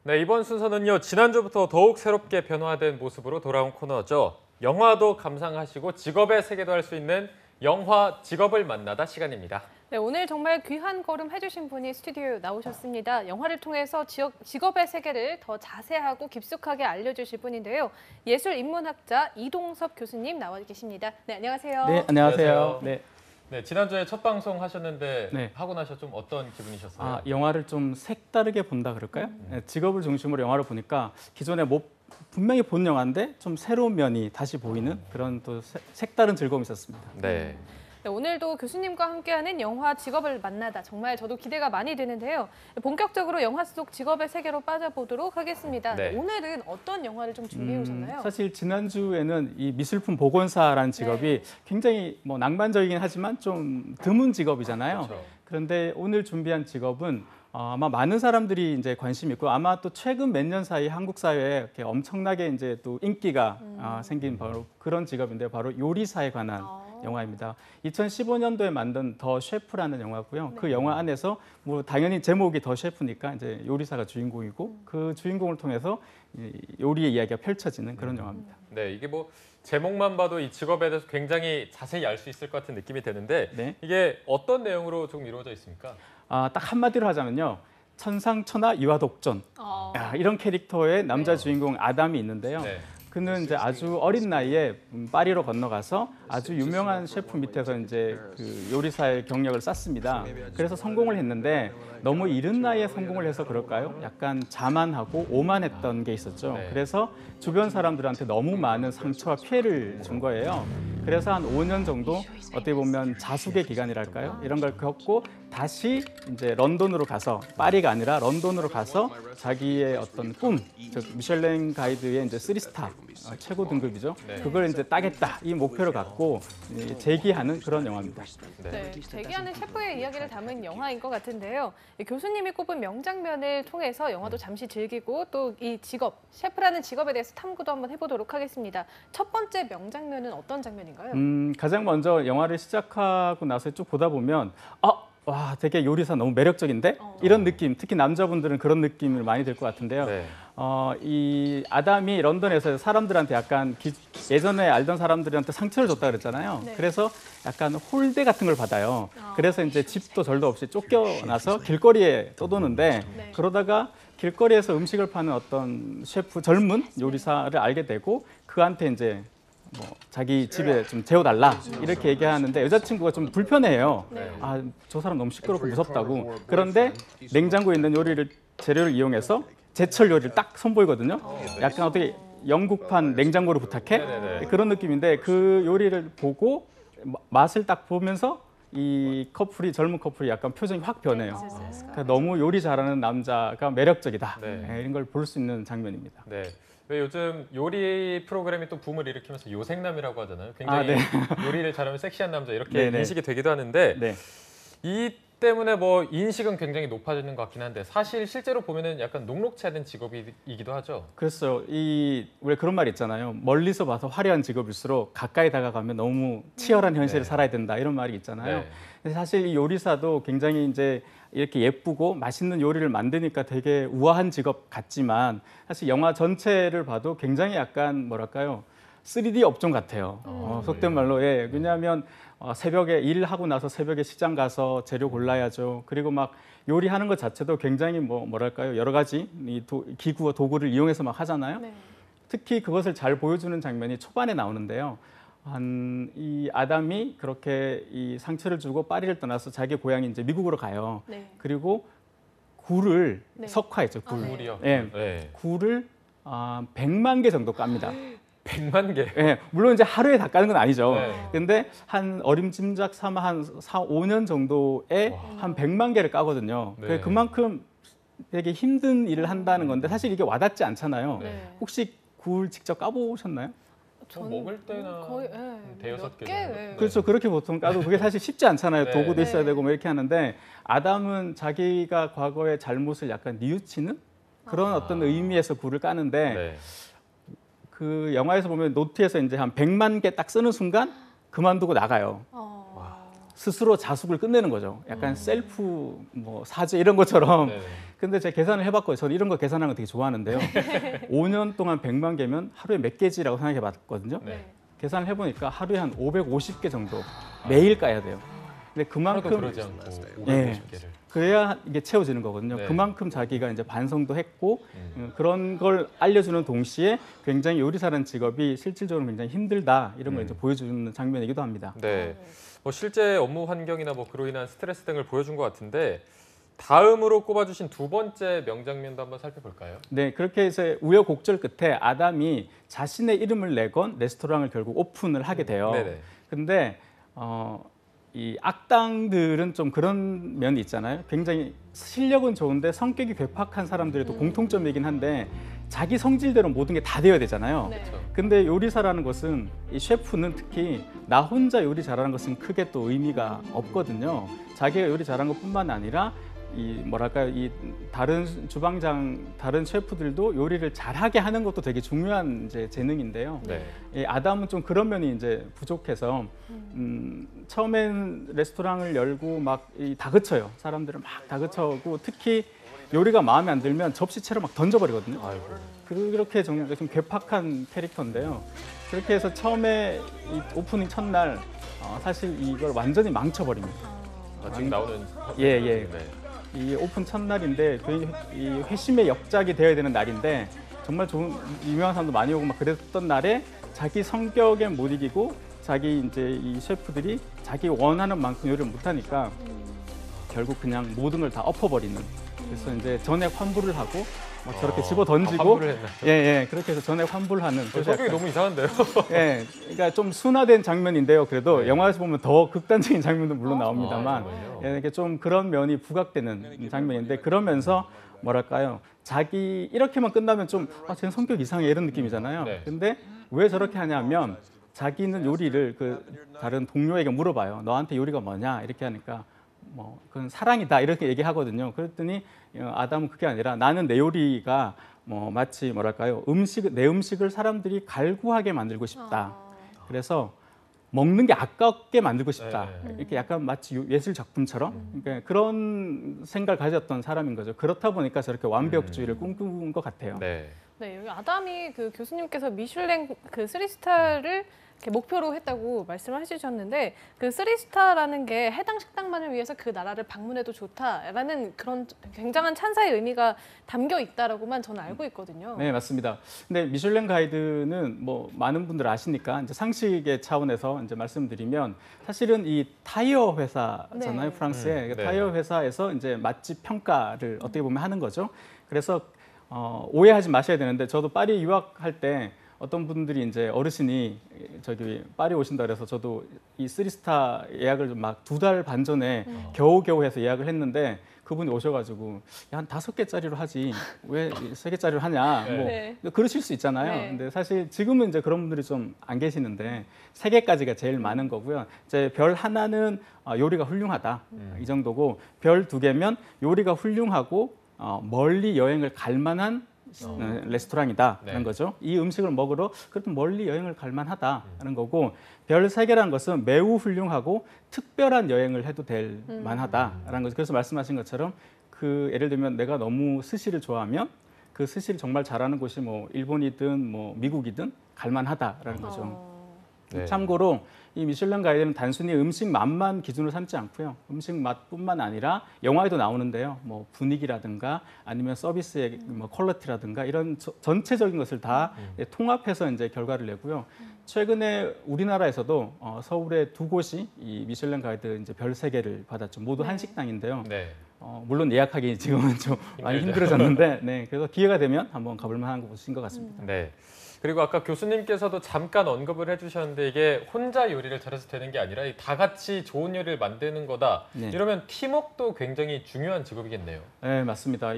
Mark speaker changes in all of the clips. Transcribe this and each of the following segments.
Speaker 1: 네, 이번 순서는요. 지난주부터 더욱 새롭게 변화된 모습으로 돌아온 코너죠. 영화도 감상하시고 직업의 세계도 할 수 있는 영화 직업을 만나다 시간입니다.
Speaker 2: 네, 오늘 정말 귀한 걸음 해주신 분이 스튜디오에 나오셨습니다. 영화를 통해서 직업의 세계를 더 자세하고 깊숙하게 알려주실 분인데요. 예술인문학자 이동섭 교수님 나와 계십니다. 네, 안녕하세요.
Speaker 3: 네, 안녕하세요. 네.
Speaker 1: 네, 지난주에 첫 방송 하셨는데
Speaker 3: 네.
Speaker 1: 하고 나서 좀 어떤 기분이셨어요?
Speaker 3: 영화를 좀 색다르게 본다 그럴까요? 네, 직업을 중심으로 영화를 보니까 기존에 분명히 본 영화인데 좀 새로운 면이 다시 보이는 그런 또 색다른 즐거움이 있었습니다.
Speaker 1: 네.
Speaker 2: 네, 오늘도 교수님과 함께하는 영화 직업을 만나다 정말 저도 기대가 많이 되는데요. 본격적으로 영화 속 직업의 세계로 빠져보도록 하겠습니다.
Speaker 1: 네.
Speaker 2: 오늘은 어떤 영화를 좀 준비해 오셨나요?
Speaker 3: 사실 지난주에는 이 미술품 보건사라는 직업이 굉장히 낭만적이긴 하지만 좀 드문 직업이잖아요.
Speaker 1: 그렇죠.
Speaker 3: 그런데 오늘 준비한 직업은 아마 많은 사람들이 이제 관심 있고 아마 또 최근 몇 년 사이 한국 사회에 이렇게 엄청나게 이제 또 인기가 생긴 바로 그런 직업인데 바로 요리사에 관한 영화입니다. 2015년도에 만든 더 셰프라는 영화고요. 그 영화 안에서 당연히 제목이 더 셰프니까 이제 요리사가 주인공이고 그 주인공을 통해서 요리의 이야기가 펼쳐지는 그런 영화입니다.
Speaker 1: 네, 이게 제목만 봐도 이 직업에 대해서 굉장히 자세히 알 수 있을 것 같은 느낌이 드는데
Speaker 3: 네.
Speaker 1: 이게 어떤 내용으로 좀 이루어져 있습니까?
Speaker 3: 딱 한마디로 하자면요. 천상천하 유아독존 이런 캐릭터의 남자 주인공 아담이 있는데요.
Speaker 1: 네.
Speaker 3: 그는 이제 아주 어린 나이에 파리로 건너가서 아주 유명한 셰프 밑에서 이제 그 요리사의 경력을 쌓습니다. 그래서 성공을 했는데 너무 이른 나이에 성공을 해서 그럴까요? 약간 자만하고 오만했던 게 있었죠.
Speaker 1: 네.
Speaker 3: 그래서 주변 사람들한테 너무 많은 상처와 피해를 준 거예요. 그래서 한 5년 정도 어떻게 보면 자숙의 기간이랄까요? 이런 걸 겪고 다시 이제 런던으로 가서 파리가 아니라 런던으로 가서 자기의 어떤 꿈, 즉 미슐랭 가이드의 이제 3스타 최고 등급이죠.
Speaker 1: 네.
Speaker 3: 그걸 이제 따겠다 이 목표를 갖고 재기하는 그런 영화입니다.
Speaker 2: 네, 재기하는 셰프의 이야기를 담은 영화인 것 같은데요. 교수님이 꼽은 명장면을 통해서 영화도 잠시 즐기고 또 이 직업, 셰프라는 직업에 대해서 탐구도 한번 해보도록 하겠습니다. 첫 번째 명장면은 어떤 장면인가요?
Speaker 3: 가장 먼저 영화를 시작하고 나서 쭉 보다 보면 와, 되게 요리사 너무 매력적인데? 이런 느낌, 특히 남자분들은 그런 느낌을 많이 들 것 같은데요.
Speaker 1: 네.
Speaker 3: 이 아담이 런던에서 사람들한테 약간 예전에 알던 사람들한테 상처를 줬다 그랬잖아요.
Speaker 2: 네.
Speaker 3: 그래서 약간 홀대 같은 걸 받아요. 그래서 이제 집도 절도 없이 쫓겨나서 길거리에 떠도는데
Speaker 2: 네.
Speaker 3: 그러다가 길거리에서 음식을 파는 어떤 셰프, 젊은 요리사를 알게 되고 그한테 이제 자기 집에 좀 재워달라 이렇게 얘기하는데 여자친구가 좀 불편해해요.
Speaker 2: 네.
Speaker 3: 저 사람 너무 시끄럽고 무섭다고. 그런데 냉장고에 있는 재료를 이용해서 제철 요리를 딱 선보이거든요. 약간 어떻게 영국판 냉장고를 부탁해?
Speaker 1: 네네네.
Speaker 3: 그런 느낌인데 그 요리를 보고 맛을 딱 보면서 이 젊은 커플이 약간 표정이 확 변해요. 그러니까 너무 요리 잘하는 남자가 매력적이다.
Speaker 1: 네.
Speaker 3: 이런 걸 볼 수 있는 장면입니다.
Speaker 1: 네. 왜 요즘 요리 프로그램이 또 붐을 일으키면서 요생남이라고 하잖아요. 굉장히 요리를 잘하면 섹시한 남자 이렇게
Speaker 3: 네네.
Speaker 1: 인식이 되기도 하는데
Speaker 3: 네.
Speaker 1: 이 때문에 인식은 굉장히 높아지는 것 같긴 한데 사실 실제로 보면은 약간 녹록치 않은 직업이기도 하죠.
Speaker 3: 그렇죠. 왜 그런 말 있잖아요. 멀리서 봐서 화려한 직업일수록 가까이 다가가면 너무 치열한 현실을 살아야 된다 이런 말이 있잖아요.
Speaker 1: 네.
Speaker 3: 근데 사실 이 요리사도 굉장히 이제 이렇게 예쁘고 맛있는 요리를 만드니까 되게 우아한 직업 같지만 사실 영화 전체를 봐도 굉장히 약간 뭐랄까요? 3D 업종 같아요. 속된 말로. 왜냐하면 새벽에 일하고 나서 새벽에 시장 가서 재료 골라야죠. 그리고 막 요리하는 것 자체도 굉장히 뭐랄까요? 여러 가지 기구와 도구를 이용해서 막 하잖아요.
Speaker 2: 네.
Speaker 3: 특히 그것을 잘 보여주는 장면이 초반에 나오는데요. 이 아담이 그렇게 이 상처를 주고 파리를 떠나서 자기 고향인 이제 미국으로 가요.
Speaker 2: 네.
Speaker 3: 그리고 굴을
Speaker 2: 네.
Speaker 3: 석화했죠. 굴.
Speaker 2: 네.
Speaker 1: 물이요.
Speaker 3: 예.
Speaker 1: 네.
Speaker 3: 굴을 100만 개 정도 깝니다.
Speaker 1: 100만 개.
Speaker 3: 예, 물론 이제 하루에 다 까는 건 아니죠.
Speaker 1: 네.
Speaker 3: 근데 한 어림짐작 삼아 한 5년 정도에 한 100만 개를 까거든요.
Speaker 1: 네.
Speaker 3: 그만큼 되게 힘든 일을 한다는 건데 사실 이게 와닿지 않잖아요.
Speaker 2: 네.
Speaker 3: 혹시 굴 직접 까보셨나요?
Speaker 1: 먹을 때나
Speaker 2: 거의
Speaker 1: 대여섯 개
Speaker 2: 몇 개?
Speaker 1: 정도.
Speaker 2: 네.
Speaker 3: 그렇죠. 그렇게 보통 까도 그게 사실 쉽지 않잖아요.
Speaker 1: 네.
Speaker 3: 도구도 있어야
Speaker 2: 네.
Speaker 3: 되고 뭐 이렇게 하는데 아담은 자기가 과거의 잘못을 약간 뉘우치는 그런 어떤 의미에서 굴을 까는데
Speaker 1: 네.
Speaker 3: 그 영화에서 보면 노트에서 이제 한 100만 개 딱 쓰는 순간 그만두고 나가요. 스스로 자숙을 끝내는 거죠. 약간 셀프 뭐 사제 이런 것처럼.
Speaker 1: 네.
Speaker 3: 근데 제가 계산을 해봤고요. 저는 이런 거 계산하는 거 되게 좋아하는데요. 5년 동안 100만 개면 하루에 몇 개지라고 생각해봤거든요.
Speaker 1: 네.
Speaker 3: 계산을 해보니까 하루에 한 550개 정도 매일 까야 돼요. 근데
Speaker 1: 하루도
Speaker 3: 그만큼
Speaker 1: 그러지 않고
Speaker 3: 네.
Speaker 1: 550개를.
Speaker 3: 그래야 이게 채워지는 거거든요.
Speaker 1: 네.
Speaker 3: 그만큼 자기가 이제 반성도 했고 그런 걸 알려주는 동시에 굉장히 요리사라는 직업이 실질적으로 굉장히 힘들다 이런 걸 이제 보여주는 장면이기도 합니다.
Speaker 1: 네. 뭐 실제 업무 환경이나 뭐 그로 인한 스트레스 등을 보여준 것 같은데 다음으로 꼽아주신 두 번째 명장면도 한번 살펴볼까요?
Speaker 3: 네, 그렇게 해서 우여곡절 끝에 아담이 자신의 이름을 내건 레스토랑을 결국 오픈을 하게 돼요.
Speaker 1: 네네.
Speaker 3: 근데 이 악당들은 좀 그런 면이 있잖아요. 굉장히 실력은 좋은데 성격이 괴팍한 사람들의 또 공통점이긴 한데 자기 성질대로 모든 게 다 되어야 되잖아요.
Speaker 2: 네.
Speaker 1: 그렇죠.
Speaker 3: 근데 요리사라는 것은 이 셰프는 특히 나 혼자 요리 잘하는 것은 크게 또 의미가 없거든요. 자기가 요리 잘하는 것뿐만 아니라 이 뭐랄까요, 이 다른 주방장 다른 셰프들도 요리를 잘하게 하는 것도 되게 중요한 이제 재능인데요.
Speaker 1: 네.
Speaker 3: 이 아담은 좀 그런 면이 이제 부족해서 처음엔 레스토랑을 열고 막 다그쳐요. 사람들을 막 다그쳐고 특히 요리가 마음에 안 들면 접시채로 막 던져버리거든요.
Speaker 1: 아이고.
Speaker 3: 그렇게 좀 괴팍한 캐릭터인데요. 그렇게 해서 처음에 이 오프닝 첫날 사실 이걸 완전히 망쳐버립니다.
Speaker 1: 지금 나오는
Speaker 3: 예.
Speaker 1: 네.
Speaker 3: 이 오픈 첫날인데 이 회심의 역작이 되어야 되는 날인데 정말 좋은 유명한 사람도 많이 오고 막 그랬던 날에 자기 성격에 못 이기고 자기 이제 이 셰프들이 자기 원하는 만큼 요리를 못하니까 결국 그냥 모든 걸 다 엎어버리는. 그래서 이제 전액 환불을 하고 막 저렇게 집어 던지고
Speaker 1: 환불을 했나요?
Speaker 3: 예, 그렇게 해서 전액 환불하는. 그래서
Speaker 1: 성격이
Speaker 3: 약간,
Speaker 1: 너무 이상한데요?
Speaker 3: 예, 그러니까 좀 순화된 장면인데요. 그래도
Speaker 1: 네.
Speaker 3: 영화에서 보면 더 극단적인 장면도 물론 나옵니다만,
Speaker 1: 정말요?
Speaker 3: 예, 이렇게 좀 그런 면이 부각되는 장면인데 그러면서 뭐랄까요? 자기 이렇게만 끝나면 좀 쟤는 성격 이상해 이런 느낌이잖아요.
Speaker 1: 네.
Speaker 3: 근데 왜 저렇게 하냐면 자기는 요리를 그 다른 동료에게 물어봐요. 너한테 요리가 뭐냐? 이렇게 하니까 뭐 그건 사랑이다 이렇게 얘기하거든요. 그랬더니 아담은 그게 아니라 나는 내 요리가 뭐 마치 뭐랄까요? 내 음식을 사람들이 갈구하게 만들고 싶다. 그래서 먹는 게 아깝게 만들고 싶다.
Speaker 1: 네.
Speaker 3: 이렇게 약간 마치 예술 작품처럼 그러니까 그런 생각을 가졌던 사람인 거죠. 그렇다 보니까 저렇게 완벽주의를 꿈꾼 것 같아요.
Speaker 1: 네.
Speaker 2: 네, 여기 아담이 그 교수님께서 미슐랭 그 3스타를 이렇게 목표로 했다고 말씀을 해주셨는데 그 3스타라는 게 해당 식당만을 위해서 그 나라를 방문해도 좋다라는 그런 굉장한 찬사의 의미가 담겨 있다라고만 저는 알고 있거든요.
Speaker 3: 네, 맞습니다. 근데 미슐랭 가이드는 뭐 많은 분들 아시니까 이제 상식의 차원에서 이제 말씀드리면 사실은 이 타이어 회사잖아요,
Speaker 2: 네.
Speaker 3: 프랑스의
Speaker 1: 네.
Speaker 3: 타이어 회사에서 이제 맛집 평가를 어떻게 보면 하는 거죠. 그래서 오해하지 마셔야 되는데 저도 파리 유학할 때 어떤 분들이 이제 어르신이 저기 파리 오신다 그래서 저도 이 3스타 예약을 막 2달 반 전에 겨우겨우 해서 예약을 했는데 그분이 오셔가지고 야, 한 5개짜리로 하지 왜 3개짜리로 하냐 뭐
Speaker 2: 네.
Speaker 3: 그러실 수 있잖아요.
Speaker 2: 네.
Speaker 3: 근데 사실 지금은 이제 그런 분들이 좀 안 계시는데 3개까지가 제일 많은 거고요. 이제 별 하나는 요리가 훌륭하다 이 정도고 별 2개면 요리가 훌륭하고 멀리 여행을 갈 만한 레스토랑이다라는
Speaker 1: 네.
Speaker 3: 거죠. 이 음식을 먹으러 그래도 멀리 여행을 갈 만하다라는 거고 별 3개라는 것은 매우 훌륭하고 특별한 여행을 해도 될 만하다라는 거죠. 그래서 말씀하신 것처럼 그 예를 들면 내가 너무 스시를 좋아하면 그 스시를 정말 잘하는 곳이 뭐 일본이든 뭐 미국이든 갈 만하다라는 거죠.
Speaker 1: 네.
Speaker 3: 참고로 이 미슐랭 가이드는 단순히 음식 맛만 기준으로 삼지 않고요. 음식 맛뿐만 아니라 영화에도 나오는데요. 뭐 분위기라든가 아니면 서비스의 뭐 퀄리티라든가 이런 전체적인 것을 다 통합해서 이제 결과를 내고요. 최근에 우리나라에서도 서울에 2곳이 이 미슐랭 가이드 이제 별 3개를 받았죠. 모두
Speaker 2: 네.
Speaker 3: 한식당인데요.
Speaker 1: 네.
Speaker 3: 물론 예약하기 지금은 좀 많이 힘들어졌는데, 네, 그래서 기회가 되면 한번 가볼 만한 곳인 것 같습니다.
Speaker 1: 네. 그리고 아까 교수님께서도 잠깐 언급을 해주셨는데 이게 혼자 요리를 잘해서 되는 게 아니라 다 같이 좋은 요리를 만드는 거다.
Speaker 3: 네.
Speaker 1: 이러면 팀워크도 굉장히 중요한 직업이겠네요.
Speaker 3: 네, 맞습니다.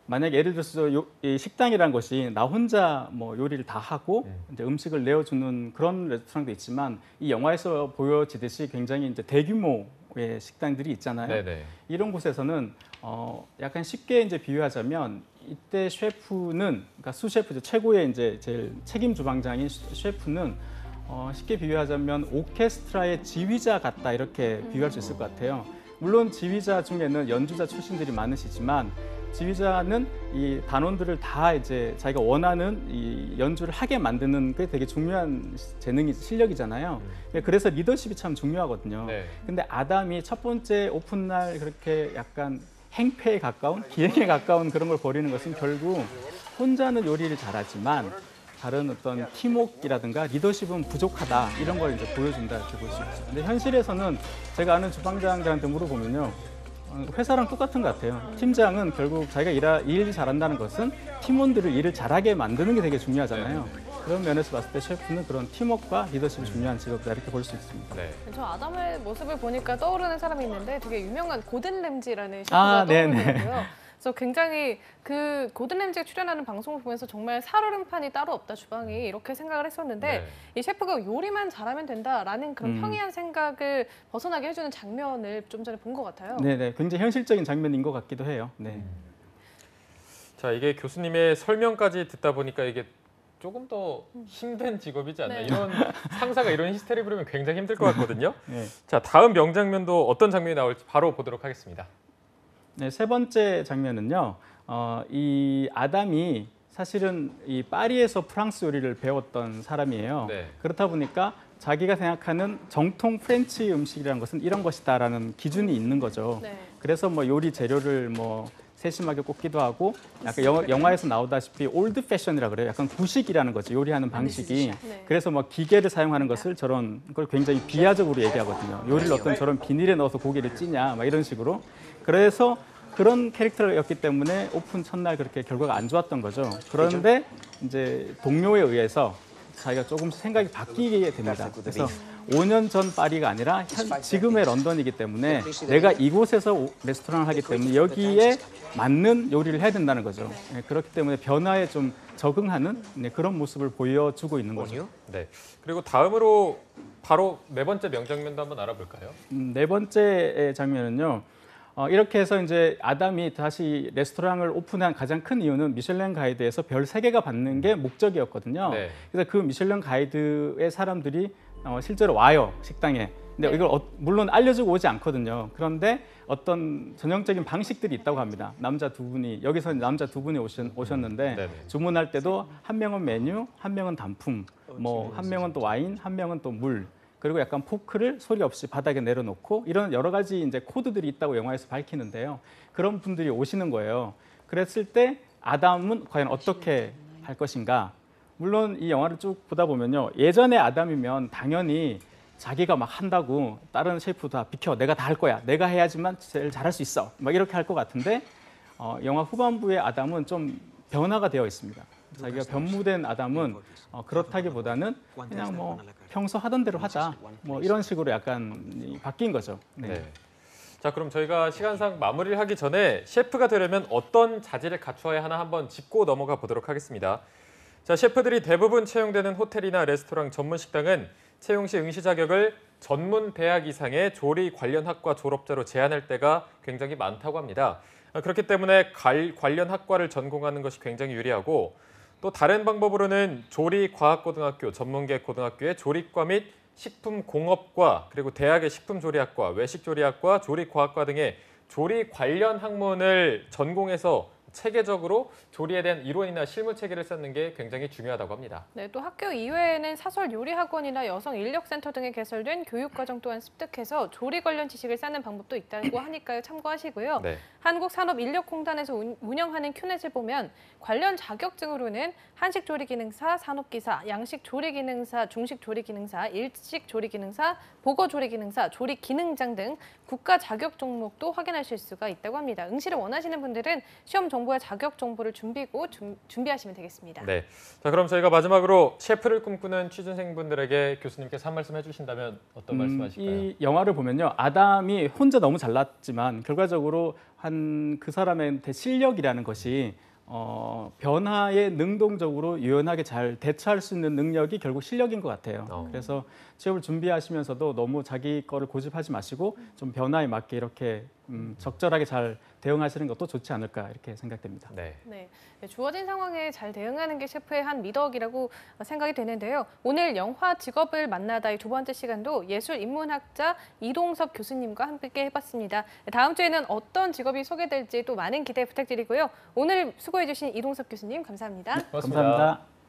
Speaker 3: 만약에 예를 들어서 이 식당이라는 것이 나 혼자 뭐 요리를 다 하고 이제 음식을 내어주는 그런 레스토랑도 있지만 이 영화에서 보여지듯이 굉장히 이제 대규모의 식당들이 있잖아요.
Speaker 1: 네네.
Speaker 3: 이런 곳에서는 약간 쉽게 이제 비유하자면 이때 셰프는 그러니까 수셰프죠. 최고의 이제 제일 책임 주방장인 셰프는 쉽게 비유하자면 오케스트라의 지휘자 같다 이렇게 비유할 수 있을 것 같아요. 물론 지휘자 중에는 연주자 출신들이 많으시지만 지휘자는 이 단원들을 다 이제 자기가 원하는 이 연주를 하게 만드는 게 되게 중요한 실력이잖아요. 그래서 리더십이 참 중요하거든요.
Speaker 1: 네.
Speaker 3: 근데 아담이 첫 번째 오픈 날 그렇게 약간 행패에 가까운 기행에 가까운 그런 걸 벌이는 것은 결국 혼자는 요리를 잘하지만 다른 어떤 팀워크라든가 리더십은 부족하다 이런 걸 이제 보여준다 이렇게 볼 수 있죠. 근데 현실에서는 제가 아는 주방장들한테 물어보면요, 회사랑 똑같은 것 같아요. 팀장은 결국 자기가 일 잘한다는 것은 팀원들을 일을 잘하게 만드는 게 되게 중요하잖아요. 그런 면에서 봤을 때 셰프는 그런 팀워크와 리더십이 중요한 직업이다 이렇게 볼 수 있습니다.
Speaker 1: 네.
Speaker 2: 저 아담의 모습을 보니까 떠오르는 사람이 있는데 되게 유명한 고든 램지라는
Speaker 3: 아,
Speaker 2: 셰프가
Speaker 3: 네네.
Speaker 2: 떠오르더라고요. 그래서 굉장히 그 고든 램지가 출연하는 방송을 보면서 정말 살얼음판이 따로 없다 주방이 이렇게 생각을 했었는데
Speaker 1: 네.
Speaker 2: 이 셰프가 요리만 잘하면 된다라는 그런 평이한 생각을 벗어나게 해주는 장면을 좀 전에 본 것 같아요.
Speaker 3: 네네, 굉장히 현실적인 장면인 것 같기도 해요. 네.
Speaker 1: 자, 이게 교수님의 설명까지 듣다 보니까 이게 조금 더 힘든 직업이지 않나.
Speaker 2: 네.
Speaker 1: 이런 상사가 이런 히스테리 부르면 굉장히 힘들 것 같거든요.
Speaker 3: 네.
Speaker 1: 자, 다음 명장면도 어떤 장면이 나올지 바로 보도록 하겠습니다.
Speaker 3: 네, 세 번째 장면은요. 이 아담이 사실은 이 파리에서 프랑스 요리를 배웠던 사람이에요.
Speaker 1: 네.
Speaker 3: 그렇다 보니까 자기가 생각하는 정통 프렌치 음식이라는 것은 이런 것이다라는 기준이 있는 거죠.
Speaker 2: 네.
Speaker 3: 그래서 뭐 요리 재료를 뭐 세심하게 꼽기도 하고 약간 영화에서 나오다시피 올드 패션이라 그래요. 약간 구식이라는 거죠. 요리하는 방식이.
Speaker 2: 네.
Speaker 3: 그래서 뭐 기계를 사용하는 것을 저런 걸 굉장히 비하적으로 얘기하거든요. 요리를 어떤 저런 비닐에 넣어서 고기를 찌냐 막 이런 식으로. 그래서 그런 캐릭터였기 때문에 오픈 첫날 그렇게 결과가 안 좋았던 거죠. 그런데 이제 동료에 의해서 자기가 조금씩 생각이 바뀌게 됩니다. 그래서 5년 전 파리가 아니라 지금의 런던이기 때문에 내가 이곳에서 레스토랑을 하기 때문에 여기에 맞는 요리를 해야 된다는 거죠. 네, 그렇기 때문에 변화에 좀 적응하는 그런 모습을 보여주고 있는 거죠.
Speaker 1: 네. 그리고 다음으로 바로 네 번째 명장면도 한번 알아볼까요?
Speaker 3: 네 번째 장면은요. 이렇게 해서 이제 아담이 다시 레스토랑을 오픈한 가장 큰 이유는 미슐랭 가이드에서 별 3개가 받는 게 목적이었거든요.
Speaker 1: 네.
Speaker 3: 그래서 그 미슐랭 가이드의 사람들이 실제로 와요, 식당에. 근데
Speaker 2: 네.
Speaker 3: 이걸 물론 알려주고 오지 않거든요. 그런데 어떤 전형적인 방식들이 있다고 합니다. 여기서 남자 두 분이 오셨는데
Speaker 1: 네네.
Speaker 3: 주문할 때도 한 명은 메뉴, 한 명은 단품, 뭐 한 명은 또 와인, 한 명은 또 물. 그리고 약간 포크를 소리 없이 바닥에 내려놓고 이런 여러 가지 이제 코드들이 있다고 영화에서 밝히는데요. 그런 분들이 오시는 거예요. 그랬을 때 아담은 과연 어떻게 할 것인가? 물론 이 영화를 쭉 보다 보면요. 예전에 아담이면 당연히 자기가 막 한다고 다른 셰프 다 비켜, 내가 다 할 거야. 내가 해야지만 제일 잘할 수 있어. 막 이렇게 할 것 같은데 영화 후반부의 아담은 좀 변화가 되어 있습니다. 자기가 변무된 아담은 그렇다기보다는 그냥 뭐 평소 하던 대로 하자 뭐 이런 식으로 약간 바뀐 거죠. 네.
Speaker 1: 네. 자, 그럼 저희가 시간상 마무리를 하기 전에 셰프가 되려면 어떤 자질을 갖추어야 하나 한번 짚고 넘어가 보도록 하겠습니다. 자, 셰프들이 대부분 채용되는 호텔이나 레스토랑 전문 식당은 채용 시 응시 자격을 전문 대학 이상의 조리 관련 학과 졸업자로 제한할 때가 굉장히 많다고 합니다. 그렇기 때문에 관련 학과를 전공하는 것이 굉장히 유리하고 또 다른 방법으로는 조리과학고등학교, 전문계 고등학교의 조리과 및 식품공업과 그리고 대학의 식품조리학과, 외식조리학과, 조리과학과 등의 조리 관련 학문을 전공해서 체계적으로 조리에 대한 이론이나 실무 체계를 쌓는 게 굉장히 중요하다고 합니다.
Speaker 2: 네, 또 학교 이외에는 사설 요리학원이나 여성 인력센터 등에 개설된 교육과정 또한 습득해서 조리 관련 지식을 쌓는 방법도 있다고 하니까요. 참고하시고요.
Speaker 1: 네.
Speaker 2: 한국산업인력공단에서 운영하는 큐넷을 보면 관련 자격증으로는 한식조리기능사, 산업기사, 양식조리기능사, 중식조리기능사, 일식조리기능사, 보거조리기능사, 조리기능장 등 국가 자격 종목도 확인하실 수가 있다고 합니다. 응시를 원하시는 분들은 시험 정보와 자격 정보를 준비하시면 되겠습니다.
Speaker 1: 네. 자, 그럼 저희가 마지막으로 셰프를 꿈꾸는 취준생분들에게 교수님께서 한 말씀 해주신다면 어떤 말씀하실까요?
Speaker 3: 이 영화를 보면요. 아담이 혼자 너무 잘났지만 결과적으로 한 그 사람한테 실력이라는 것이 변화에 능동적으로 유연하게 잘 대처할 수 있는 능력이 결국 실력인 것 같아요. 그래서 취업을 준비하시면서도 너무 자기 거를 고집하지 마시고 좀 변화에 맞게 이렇게 적절하게 잘 대응하시는 것도 좋지 않을까 이렇게 생각됩니다.
Speaker 1: 네.
Speaker 2: 네, 주어진 상황에 잘 대응하는 게 셰프의 한 미덕이라고 생각이 되는데요. 오늘 영화 직업을 만나다의 두 번째 시간도 예술인문학자 이동섭 교수님과 함께 해봤습니다. 다음 주에는 어떤 직업이 소개될지 또 많은 기대 부탁드리고요. 오늘 수고해주신 이동섭 교수님 감사합니다.
Speaker 1: 고맙습니다.
Speaker 3: 감사합니다.